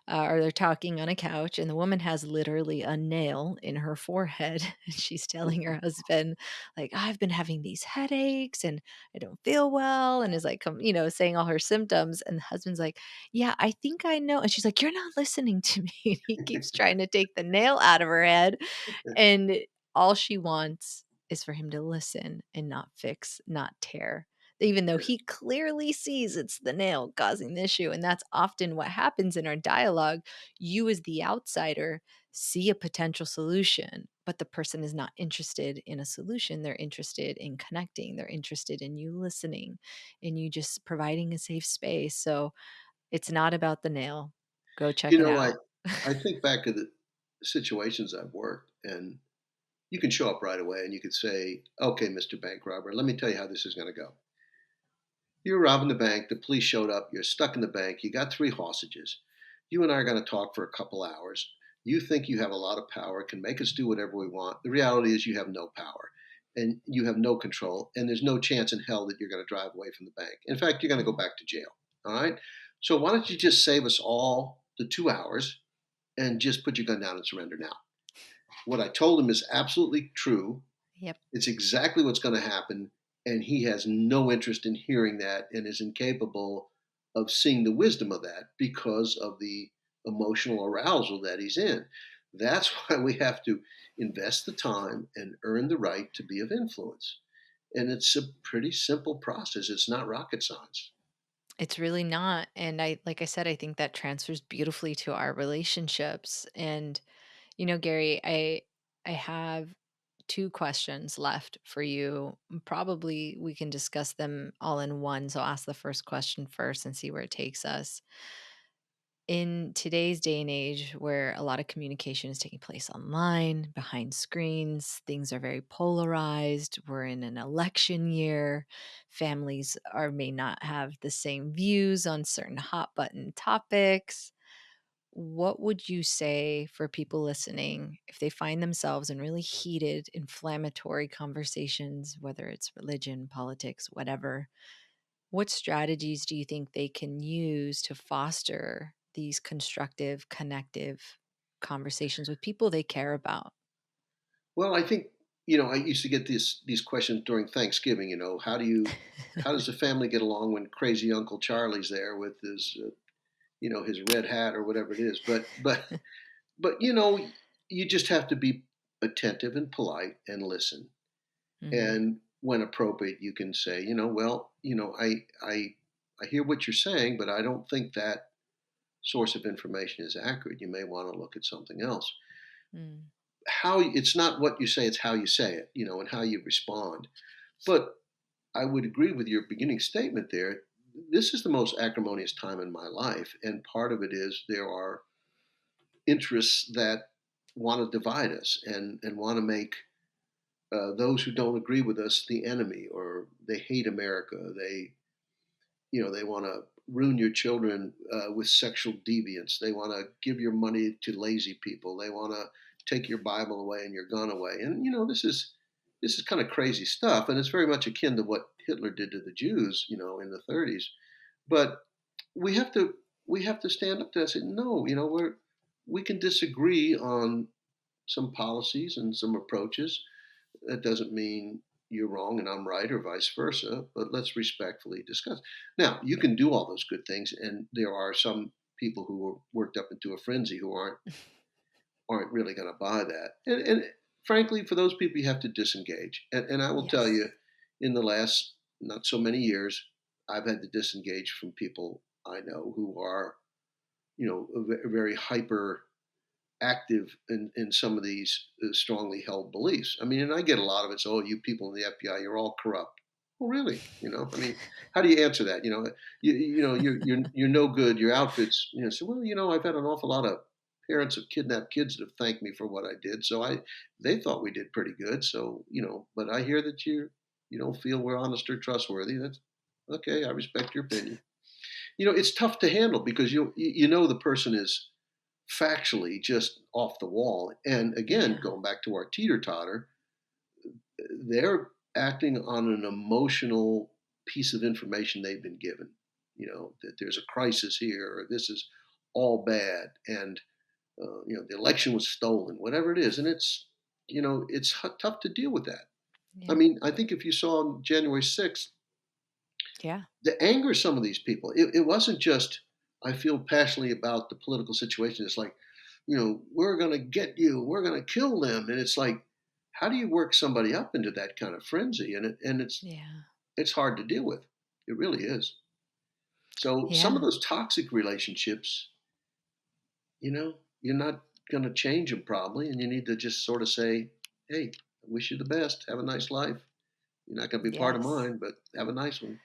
or they're talking on a couch, and the woman has literally a nail in her forehead. And she's telling her husband, like, I've been having these headaches and I don't feel well, and is like, saying all her symptoms. And the husband's like, yeah, I think I know. And she's like, you're not listening to me. And he keeps trying to take the nail out of her head. And all she wants is for him to listen and not fix, not tear. Even though he clearly sees it's the nail causing the issue. And that's often what happens in our dialogue. You, as the outsider, see a potential solution, but the person is not interested in a solution. They're interested in connecting, they're interested in you listening, and you just providing a safe space. So it's not about the nail. Go check You it know, out. I think back to the situations I've worked, and you can show up right away and you could say, "Okay, Mr. Bank Robber, let me tell you how this is going to go. You're robbing the bank. The police showed up. You're stuck in the bank. You got three hostages. You and I are going to talk for a couple hours. You think you have a lot of power, can make us do whatever we want. The reality is you have no power and you have no control. And there's no chance in hell that you're going to drive away from the bank. In fact, you're going to go Mm, back to jail. All right. So why don't you just save us all the 2 hours and just put your gun down and surrender now? What I told him is absolutely true. yep. It's exactly what's going to happen. And he has no interest in hearing that and is incapable of seeing the wisdom of that because of the emotional arousal that he's in. That's why we have to invest the time and earn the right to be of influence. And it's a pretty simple process. It's not rocket science. It's really not. And like I said, I think that transfers beautifully to our relationships. And, Gary, I have two questions left for you. Probably we can discuss them all in one. So I'll ask the first question first and see where it takes us. In today's day and age, where a lot of communication is taking place online, behind screens, things are very polarized. We're in an election year. Families may not have the same views on certain hot button topics. What would you say for people listening if they find themselves in really heated, inflammatory conversations, whether it's religion, politics, whatever? What strategies do you think they can use to foster these constructive, connective conversations with people they care about? Well, I think, I used to get these questions during Thanksgiving, how does the family get along when crazy Uncle Charlie's there with his his red hat or whatever it is. But you just have to be attentive and polite and listen. Mhm, And when appropriate, you can say, well, I hear what you're saying, but I don't think that source of information is accurate. You may want to look at something else. mm. How It's not what you say, it's how you say it, and how you respond. But I would agree with your beginning statement there. This is the most acrimonious time in my life, and part of it is there are interests that want to divide us and want to make those who don't agree with us the enemy, or they hate America. They want to ruin your children with sexual deviance. They want to give your money to lazy people. They want to take your Bible away and your gun away. And this is kind of crazy stuff, and it's very much akin to what Hitler did to the Jews, in the 30s. But we have to we have to stand up to that and say, no, we can disagree on some policies and some approaches. That doesn't mean you're wrong and I'm right, or vice versa, but let's respectfully discuss. Now, you can do all those good things, and there are some people who are worked up into a frenzy who aren't really going to buy that. And frankly, for those people, you have to disengage. And I will tell Yes. you, in the last not so many years, I've had to disengage from people I know who are, very hyper active in some of these strongly held beliefs. I mean, and I get a lot of it's, oh, you people in the FBI, you're all corrupt. Well, really? I mean, how do you answer that? You're no good. Your outfits. So well, I've had an awful lot of parents of kidnapped kids that have thanked me for what I did. So they thought we did pretty good. So but I hear that you don't feel we're honest or trustworthy. That's okay. I respect your opinion. It's tough to handle because the person is factually just off the wall. And again, Yeah. going back to our teeter totter, they're acting on an emotional piece of information they've been given. That there's a crisis here, or this is all bad, and the election was stolen, whatever it is, and it's tough to deal with that. I Yeah. mean, I think if you saw on January 6th, Yeah. the anger of some of these people, it wasn't just I feel passionately about the political situation. It's like, we're going to get you, we're going to kill them, and it's like, how do you work somebody up into that kind of frenzy? Yeah. It's hard to deal with. It really is. So some of Yeah. those toxic relationships, you're not going to change them probably, and you need to just sort of say, hey, I wish you the best. Have a nice life. You're not going to be part of Yes. mine, but have a nice one.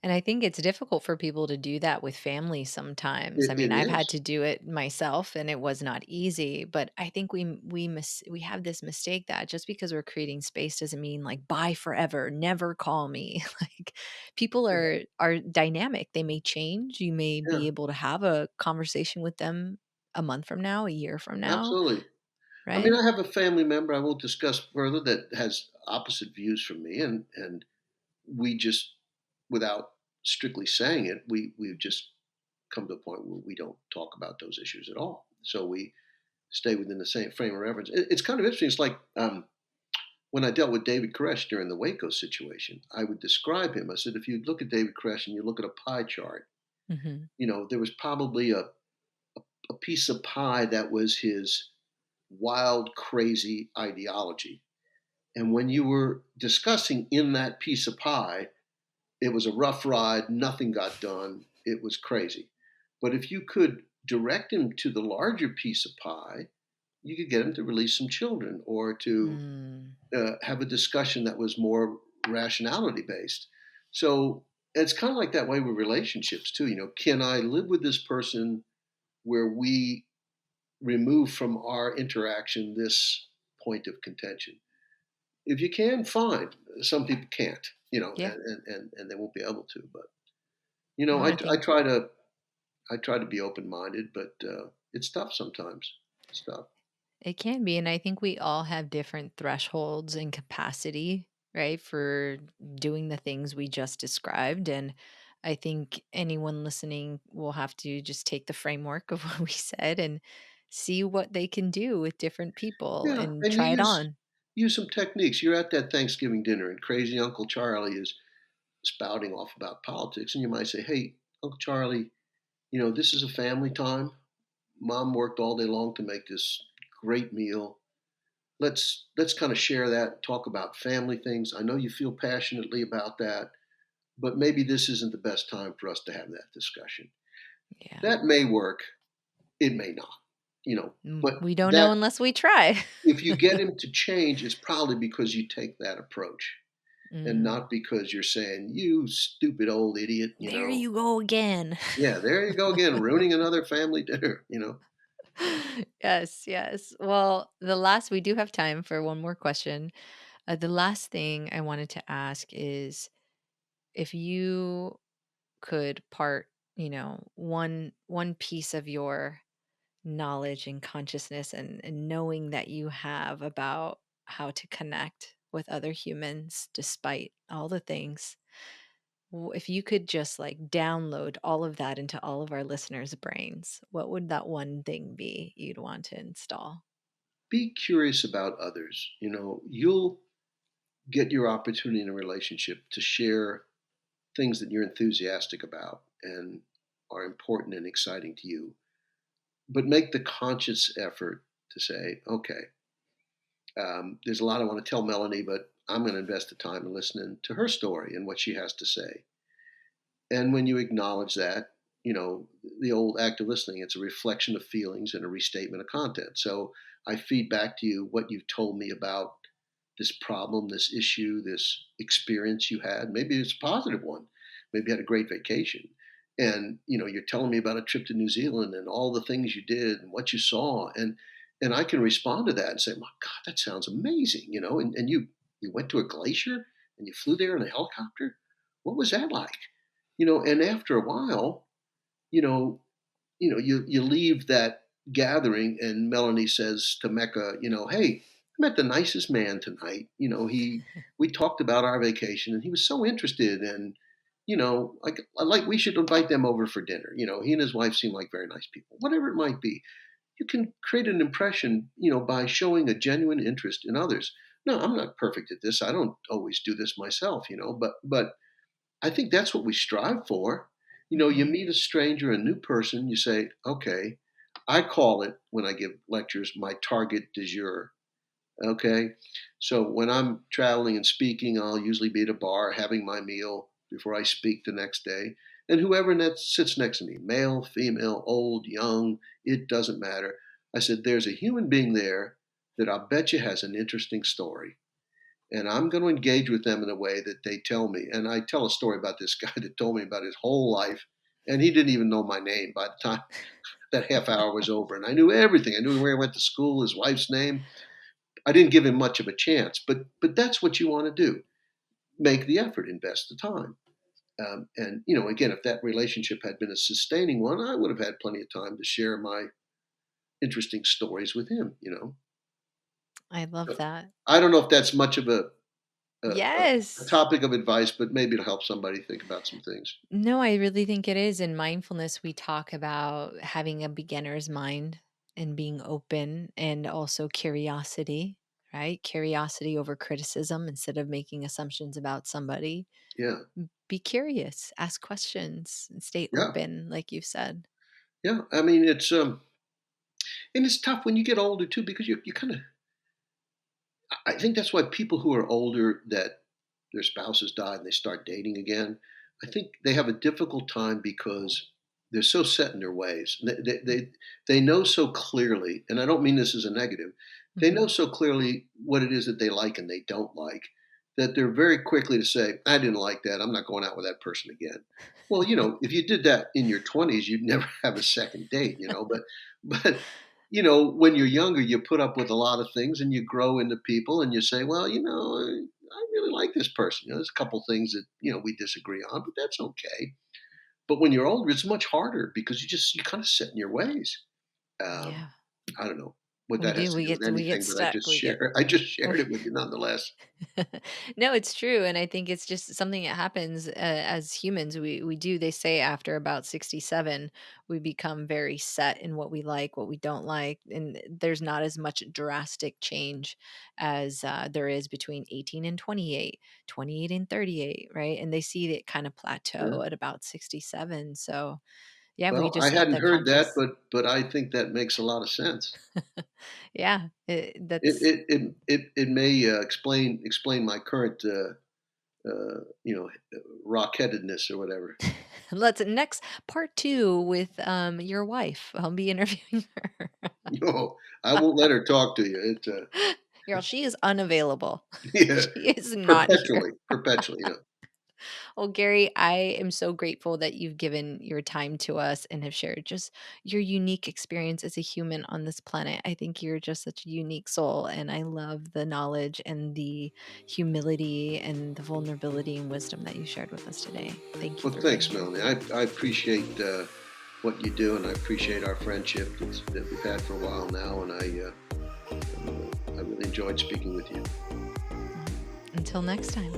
And I think it's difficult for people to do that with family sometimes. I mean, It I've had is. to do it myself and it was not easy, but I think we have this mistake that just because we're creating space doesn't mean like bye forever, never call me. Like people are dynamic. They may change. You may Yeah. be able to have a conversation with them a month from now, a year from now, Absolutely. I mean, right? I have a family member I won't discuss further that has opposite views from me, and we just, without strictly saying it, we've just come to a point where we don't talk about those issues at all. So we stay within the same frame of reference. It's kind of interesting. It's like when I dealt with David Koresh during the Waco situation, I would describe him. I said, if you look at David Koresh and you look at a pie chart, Mhm. there was probably a piece of pie that was his wild, crazy ideology. And when you were discussing in that piece of pie, it was a rough ride, nothing got done, it was crazy. But if you could direct him to the larger piece of pie, you could get him to release some children, or to Mm. have a discussion that was more rationality based. So it's kind of like that way with relationships too. Can I live with this person where we remove from our interaction this point of contention? If you can, fine. Some people can't, Yeah. and they won't be able to. But No, I, I I think try to be open minded, but it's tough sometimes. It's tough. it can be, and I think we all have different thresholds and capacity, right, for doing the things we just described. And I think anyone listening will have to just take the framework of what we said and see what they can do with different people Yeah, and and you try it use on. some techniques. You're at that Thanksgiving dinner, and crazy Uncle Charlie is spouting off about politics, and you might say, "Hey, Uncle Charlie, this is a family time. Mom worked all day long to make this great meal. Let's kind of share that, talk about family things. I know you feel passionately about that, but maybe this isn't the best time for us to have that discussion." Yeah. That may work, it may not, but We don't know that unless we try. if you get him to change, it's probably because you take that approach, and Mm. not because you're saying, "You stupid old idiot," There you go again. Yeah, there you go again, ruining another family dinner. Yes, yes. Well, we do have time for one more question. The last thing I wanted to ask is if you could part, one piece of your knowledge and consciousness and knowing that you have about how to connect with other humans despite all the things. If you could just like download all of that into all of our listeners' brains, what would that one thing be you'd want to install? Be curious about others. You'll get your opportunity in a relationship to share things that you're enthusiastic about and are important and exciting to you. But make the conscious effort to say, okay, there's a lot I want to tell Melanie, but I'm going to invest the time in listening to her story and what she has to say. And when you acknowledge that, the old act of listening, it's a reflection of feelings and a restatement of content. So I feed back to you what you've told me about this problem, this issue, this experience you had. Maybe it's a positive one. Maybe you had a great vacation. And you're telling me about a trip to New Zealand and all the things you did and what you saw. And I can respond to that and say, my God, that sounds amazing, and you went to a glacier and you flew there in a helicopter. What was that like? And after a while, you know, you leave that gathering, and Melanie says to Mecca, hey, I met the nicest man tonight. We talked about our vacation, and he was so interested, and like we should invite them over for dinner. He and his wife seem like very nice people. Whatever it might be, you can create an impression, by showing a genuine interest in others. No, I'm not perfect at this. I don't always do this myself, but I think that's what we strive for. You Hmm. meet a stranger, a new person, you say, okay, I call it when I give lectures my target du jour. Okay. So when I'm traveling and speaking, I'll usually be at a bar having my meal before I speak the next day. And whoever sits next to me, male, female, old, young, it doesn't matter. I said, there's a human being there that I'll bet you has an interesting story, and I'm going to engage with them in a way that they tell me. And I tell a story about this guy that told me about his whole life, and he didn't even know my name by the time that half hour was over. And I knew everything. I knew where he went to school, his wife's name. I didn't give him much of a chance, but that's what you want to do. Make the effort, invest the time. And again, if that relationship had been a sustaining one, I would have had plenty of time to share my interesting stories with him. I love So that. I don't know if that's much of a Yes. topic of advice, but maybe it'll help somebody think about some things. No, I really think it is. In mindfulness, we talk about having a beginner's mind and being open and also curiosity, right? Curiosity over criticism instead of making assumptions about somebody. Yeah, Be curious, ask questions, and stay yeah, open, like you've said. yeah. I mean, and it's tough when you get older too, because you kind of. I think that's why people who are older that their spouses died and they start dating again, I think they have a difficult time because they're so set in their ways. They know so clearly, and I don't mean this as a negative. They know Mhm. so clearly what it is that they like and they don't like, that they're very quickly to say, "I didn't like that. I'm not going out with that person again." Well, if you did that in your 20s, you'd never have a second date. But when you're younger, you put up with a lot of things and you grow into people, and you say, well, I really like this person. There's a couple things that, we disagree on, but that's okay. But when you're older, it's much harder because you kind of set in your ways. Um, Yeah, I don't know what we that do. has to do with We get anything, but stuck. We get I just shared it with you nonetheless. No, it's true, and I think it's just something that happens, as humans. We do, they say after about 67, we become very set in what we like, what we don't like, and there's not as much drastic change as, there is between 18 and 28, 28 and 38, right? And they see it kind of Yeah. plateau at about 67, so, yeah, we Well, I just have hadn't to heard that, conscious. but I think that makes a lot of sense. Yeah, It that's it it it may explain my current rock-headedness or whatever. let's next part 2 with, your wife. I'll be interviewing her. No, I won't let her talk to you. Girl, she is unavailable. Yeah, She is not here. perpetually, perpetually. Well, Gary, I am so grateful that you've given your time to us and have shared just your unique experience as a human on this planet. I think you're just such a unique soul, and I love the knowledge and the humility and the vulnerability and wisdom that you shared with us today. Thank you Well, for thanks, being here. Melanie. I appreciate what you do, and I appreciate our friendship that we've had for a while now, and I really enjoyed speaking with you. Until next time.